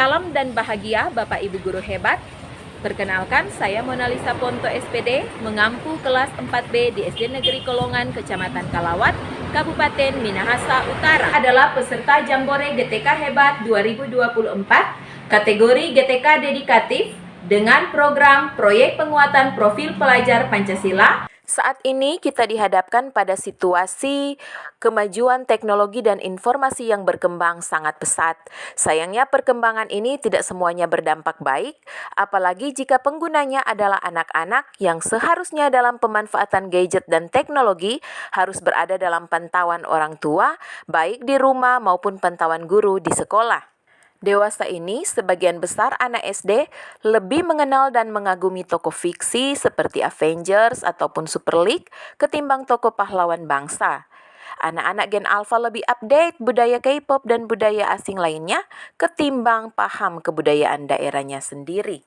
Salam dan bahagia Bapak Ibu Guru hebat. Perkenalkan, saya Monalisa Ponto SPD, mengampu kelas 4B di SD Negeri Kolongan, Kecamatan Kalawat, Kabupaten Minahasa Utara. Adalah peserta Jambore GTK Hebat 2024, kategori GTK Dedikatif, dengan program Proyek Penguatan Profil Pelajar Pancasila. Saat ini kita dihadapkan pada situasi kemajuan teknologi dan informasi yang berkembang sangat pesat. Sayangnya perkembangan ini tidak semuanya berdampak baik, apalagi jika penggunanya adalah anak-anak yang seharusnya dalam pemanfaatan gadget dan teknologi harus berada dalam pantauan orang tua, baik di rumah maupun pantauan guru di sekolah. Dewasa ini, sebagian besar anak SD lebih mengenal dan mengagumi tokoh fiksi seperti Avengers ataupun Super League ketimbang tokoh pahlawan bangsa. Anak-anak Gen Alpha lebih update budaya K-pop dan budaya asing lainnya ketimbang paham kebudayaan daerahnya sendiri.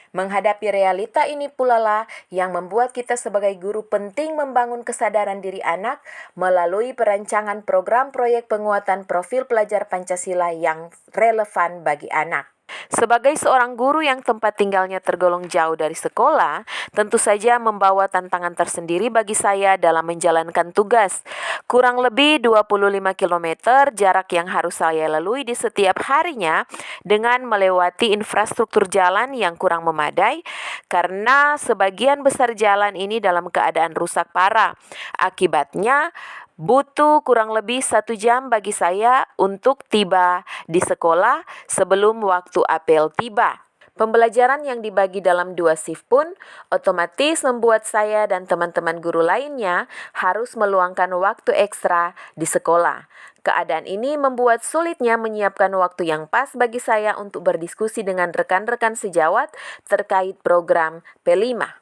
Menghadapi realita ini pula lah yang membuat kita sebagai guru penting membangun kesadaran diri anak melalui perancangan program proyek penguatan profil pelajar Pancasila yang relevan bagi anak. Sebagai seorang guru yang tempat tinggalnya tergolong jauh dari sekolah, tentu saja membawa tantangan tersendiri bagi saya dalam menjalankan tugas. Kurang lebih 25 km jarak yang harus saya lalui di setiap harinya dengan melewati infrastruktur jalan yang kurang memadai karena sebagian besar jalan ini dalam keadaan rusak parah. Akibatnya, butuh kurang lebih 1 jam bagi saya untuk tiba di sekolah sebelum waktu apel tiba. Pembelajaran yang dibagi dalam 2 shift pun otomatis membuat saya dan teman-teman guru lainnya harus meluangkan waktu ekstra di sekolah. Keadaan ini membuat sulitnya menyiapkan waktu yang pas bagi saya untuk berdiskusi dengan rekan-rekan sejawat terkait program P5.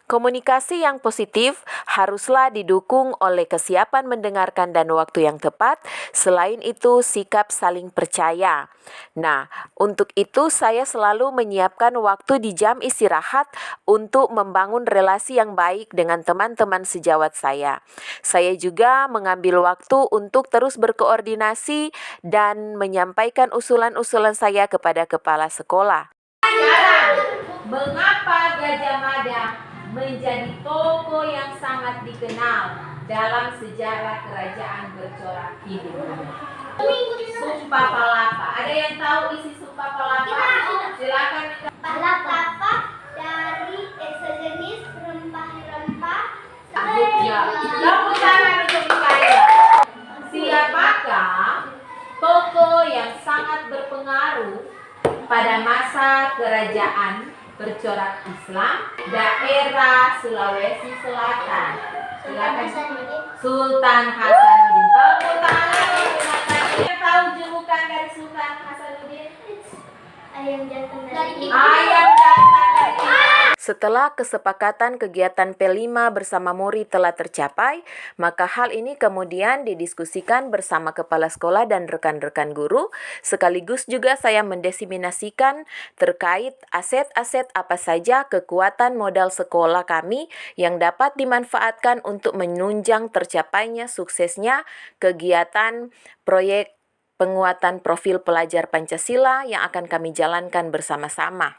Komunikasi yang positif haruslah didukung oleh kesiapan mendengarkan dan waktu yang tepat. Selain itu, sikap saling percaya. Nah, untuk itu saya selalu menyiapkan waktu di jam istirahat untuk membangun relasi yang baik dengan teman-teman sejawat saya. Saya juga mengambil waktu untuk terus berkoordinasi dan menyampaikan usulan-usulan saya kepada kepala sekolah. Sekarang, mengapa Gajah Mada menjadi tokoh yang sangat dikenal dalam sejarah kerajaan bercorak hidup? Sumpah Palapa. Ada yang tahu isi Sumpah Palapa? Silakan. Palapa dari sejenis rempah-rempah. Ya. Tepuk tangan untuk saya. Siapakah tokoh yang sangat berpengaruh pada masa kerajaan bercorak Islam daerah Sulawesi Selatan? Silakan. Sultan Hasanuddin. Tepuk tangan. Kita tahu julukan dari Sultan Hasanuddin? Ayam jantan dari Ayam jantan dari Setelah kesepakatan kegiatan P5 bersama murid telah tercapai, maka hal ini kemudian didiskusikan bersama kepala sekolah dan rekan-rekan guru. Sekaligus juga saya mendiseminasikan terkait aset-aset apa saja kekuatan modal sekolah kami yang dapat dimanfaatkan untuk menunjang tercapainya suksesnya kegiatan proyek penguatan profil pelajar Pancasila yang akan kami jalankan bersama-sama.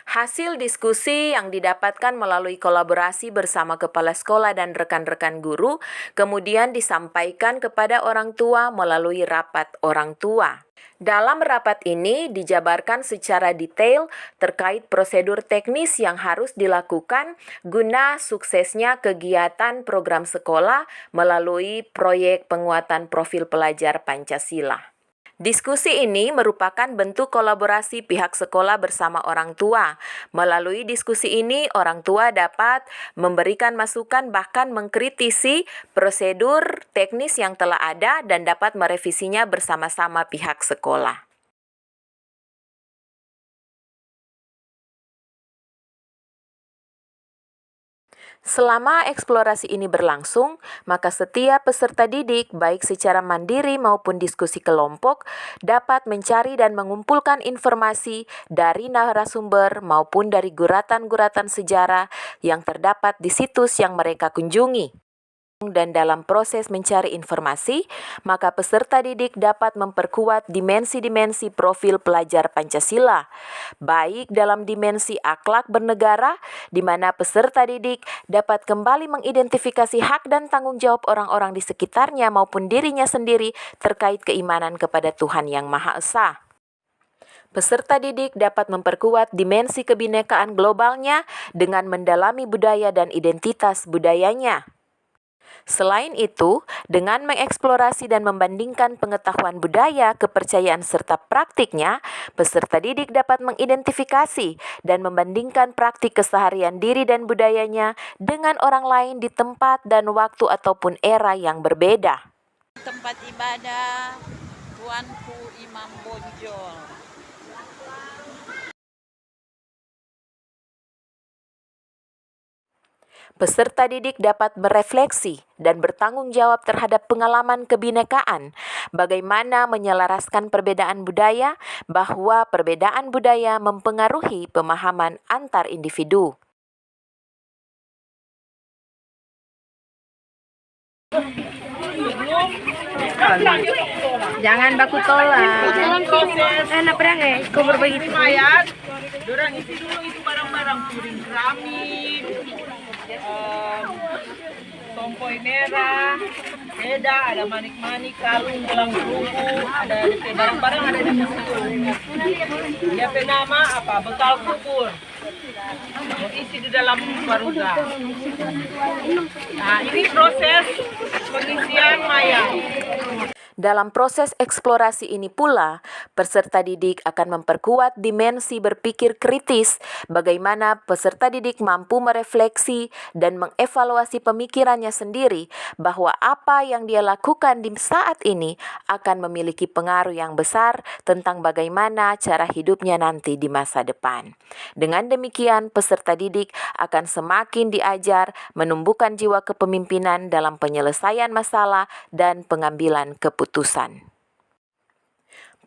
Hasil diskusi yang didapatkan melalui kolaborasi bersama kepala sekolah dan rekan-rekan guru kemudian disampaikan kepada orang tua melalui rapat orang tua. Dalam rapat ini dijabarkan secara detail terkait prosedur teknis yang harus dilakukan guna suksesnya kegiatan program sekolah melalui proyek penguatan profil pelajar Pancasila. Diskusi ini merupakan bentuk kolaborasi pihak sekolah bersama orang tua. Melalui diskusi ini, orang tua dapat memberikan masukan bahkan mengkritisi prosedur teknis yang telah ada dan dapat merevisinya bersama-sama pihak sekolah. Selama eksplorasi ini berlangsung, maka setiap peserta didik, baik secara mandiri maupun diskusi kelompok, dapat mencari dan mengumpulkan informasi dari narasumber maupun dari guratan-guratan sejarah yang terdapat di situs yang mereka kunjungi. dan dalam proses mencari informasi, maka peserta didik dapat memperkuat dimensi-dimensi profil pelajar Pancasila, baik dalam dimensi akhlak bernegara, di mana peserta didik dapat kembali mengidentifikasi hak dan tanggung jawab orang-orang di sekitarnya maupun dirinya sendiri terkait keimanan kepada Tuhan Yang Maha Esa. Peserta didik dapat memperkuat dimensi kebinekaan globalnya dengan mendalami budaya dan identitas budayanya. Selain itu, dengan mengeksplorasi dan membandingkan pengetahuan budaya, kepercayaan serta praktiknya, peserta didik dapat mengidentifikasi dan membandingkan praktik keseharian diri dan budayanya dengan orang lain di tempat dan waktu ataupun era yang berbeda. Tempat ibadah Tuanku Imam Bonjol. Peserta didik dapat berefleksi dan bertanggung jawab terhadap pengalaman kebinekaan, bagaimana menyelaraskan perbedaan budaya, bahwa perbedaan budaya mempengaruhi pemahaman antar individu. Jangan baku tolak. Enak perang kau berbagi. Mayat, dorang isi dulu itu barang-barang piring keramik, tompoy merah, beda, ada manik-manik, kalung, gelang kerubu, ada barang-barang ada di situ. Dia nama apa? Bekal kubur. Isi di dalam baruga. Nah, ini proses pengisian mayat. Dalam proses eksplorasi ini pula, peserta didik akan memperkuat dimensi berpikir kritis, bagaimana peserta didik mampu merefleksi dan mengevaluasi pemikirannya sendiri bahwa apa yang dia lakukan di saat ini akan memiliki pengaruh yang besar tentang bagaimana cara hidupnya nanti di masa depan. Dengan demikian, peserta didik akan semakin diajar menumbuhkan jiwa kepemimpinan dalam penyelesaian masalah dan pengambilan keputusan.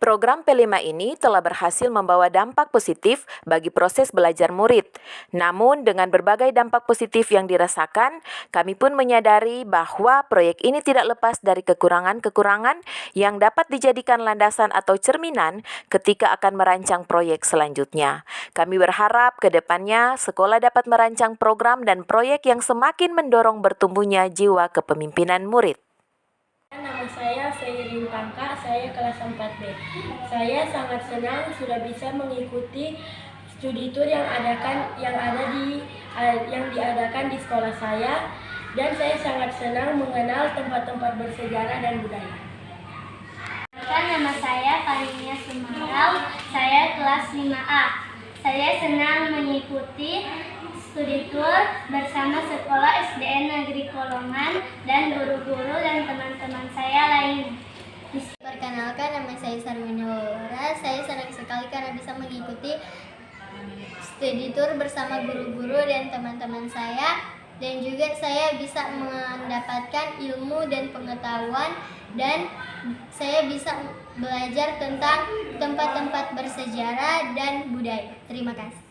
Program P5 ini telah berhasil membawa dampak positif bagi proses belajar murid. Namun dengan berbagai dampak positif yang dirasakan, kami pun menyadari bahwa proyek ini tidak lepas dari kekurangan-kekurangan yang dapat dijadikan landasan atau cerminan ketika akan merancang proyek selanjutnya. Kami berharap ke depannya sekolah dapat merancang program dan proyek yang semakin mendorong bertumbuhnya jiwa kepemimpinan murid. Nama saya Seirin Tangka, saya kelas 4B. Saya sangat senang sudah bisa mengikuti studi tour yang diadakan di sekolah saya, dan saya sangat senang mengenal tempat-tempat bersejarah dan budaya. Nama saya Farinia Sumarau, saya kelas 5A. Saya senang mengikuti studi tour bersama sekolah SDN Negeri Kolongan dan guru-guru dan teman-teman saya lain. Perkenalkan, nama saya Sarwina Laura. Saya senang sekali karena bisa mengikuti studi tour bersama guru-guru dan teman-teman saya, dan juga saya bisa mendapatkan ilmu dan pengetahuan, dan saya bisa belajar tentang tempat-tempat bersejarah dan budaya. Terima kasih.